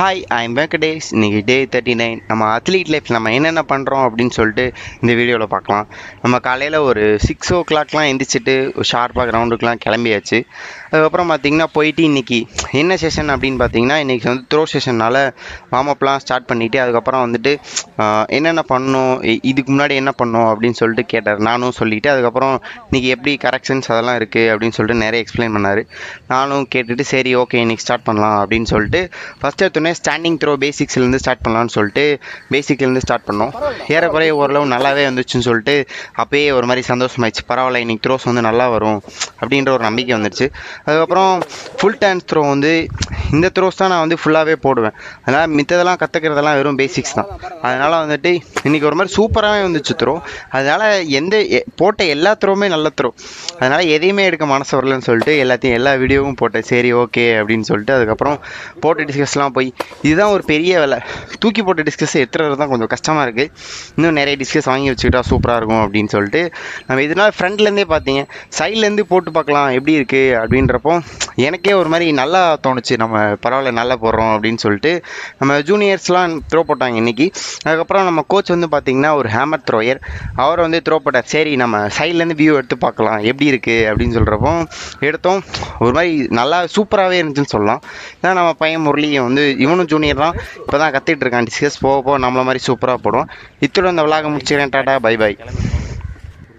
Hi I'm Venkatesh. இன்னைக்கு டே 39. நம்ம athlete life நம்ம என்னென்ன பண்ணுறோம் அப்படின்னு சொல்லிட்டு இந்த வீடியோவில் பார்க்கலாம். நம்ம காலையில் ஒரு 6 o'clockலாம் எந்திரிச்சிட்டு ஷார்ப்பாக கிரவுண்டுக்கெலாம் கிளம்பியாச்சு. அதுக்கப்புறம் பார்த்திங்கன்னா போயிட்டு இன்றைக்கி என்ன செஷன் அப்படின்னு பார்த்தீங்கன்னா, இன்றைக்கி வந்து த்ரோ செஷன்னால் வார்மப்லாம் ஸ்டார்ட் பண்ணிவிட்டு அதுக்கப்புறம் வந்துட்டு என்னென்ன பண்ணணும், இதுக்கு முன்னாடி என்ன பண்ணோம் அப்படின்னு சொல்லிட்டு கேட்டார். நானும் சொல்லிவிட்டு அதுக்கப்புறம் இன்றைக்கி எப்படி கரெக்ஷன்ஸ் அதெல்லாம் இருக்குது அப்படின்னு சொல்லிட்டு நிறைய எக்ஸ்பிளைன் பண்ணார். நானும் கேட்டுட்டு சரி ஓகே இன்றைக்கி ஸ்டார்ட் பண்ணலாம் அப்படின்னு சொல்லிட்டு ஃபஸ்ட்டு எடுத்தோடனே ஸ்டாண்டிங் த்ரோ பேசிக்ஸ்லேருந்து ஸ்டார்ட் பண்ணலான்னு சொல்லிட்டு பேசிக்லேருந்து ஸ்டார்ட் பண்ணோம். ஏறக்குறைய ஓரளவு நல்லாவே வந்துச்சுன்னு சொல்லிட்டு அப்போயே ஒரு மாதிரி சந்தோஷமாயிடுச்சு. பரவாயில்ல இன்றைக்கி த்ரோஸ் வந்து நல்லா வரும் அப்படின்ற ஒரு நம்பிக்கை வந்துடுச்சு. அதுக்கப்புறம் ஃபுல் டேன்ஸ் த்ரோ வந்து இந்த த்ரோஸ் தான் நான் வந்து ஃபுல்லாகவே போடுவேன். அதனால் மித்ததெல்லாம் கற்றுக்கிறதெல்லாம் வெறும் பேசிக்ஸ் தான். அதனால் வந்துட்டு இன்றைக்கி ஒரு மாதிரி சூப்பராகவே வந்துச்சு த்ரோ. அதனால் போட்ட எல்லா த்ரோவுமே நல்ல த்ரோ. அதனால் எதையுமே எடுக்க மனசு வரலன்னு சொல்லிட்டு எல்லா வீடியோவும் போட்டேன். சரி ஓகே அப்படின்னு சொல்லிட்டு அதுக்கப்புறம் போட்ட டிஸ்கஸ்லாம் போய் இதுதான் ஒரு பெரிய வேலை. தூக்கி போட்ட டிஸ்கஸ் எடுத்துறது தான் கொஞ்சம் கஷ்டமாக இருக்குது. இன்னும் நிறைய டிஸ்கஸ் வாங்கி வச்சுக்கிட்டா சூப்பராக இருக்கும் அப்படின்னு சொல்லிட்டு நம்ம இதனால் ஃப்ரண்ட்லேருந்தே பார்த்தீங்க சைட்லேருந்து போட்டு பார்க்கலாம் எப்படி இருக்குது அப்படின்றப்போ எனக்கே ஒரு மாதிரி நல்லா தோணுச்சு. நம்ம பரவாயில்ல நல்லா போடுறோம் அப்படின்னு சொல்லிட்டு நம்ம ஜூனியர்ஸ்லாம் த்ரோ போட்டாங்க இன்றைக்கி. அதுக்கப்புறம் நம்ம கோச் வந்து பார்த்திங்கன்னா ஒரு ஹேமர் த்ரோயர், அவர் வந்து த்ரோ போட்டார். சரி நம்ம சைட்லேருந்து வியூ எடுத்து பார்க்கலாம் எப்படி இருக்குது அப்படின்னு சொல்கிறப்போ எடுத்தோம். ஒரு மாதிரி நல்லா சூப்பராகவே இருந்துச்சுன்னு சொல்லலாம். ஏன்னா நம்ம பையன் முரளியை வந்து இவனும் ஜூனியர் தான், இப்போ தான் கற்றுட்டு இருக்கான். டிஸ்கஸ் போக நம்மள மாதிரி சூப்பராக போடுவோம். இத்துடன் இந்த விளாக முடிச்சுக்கிறேன். Ta ta bye by.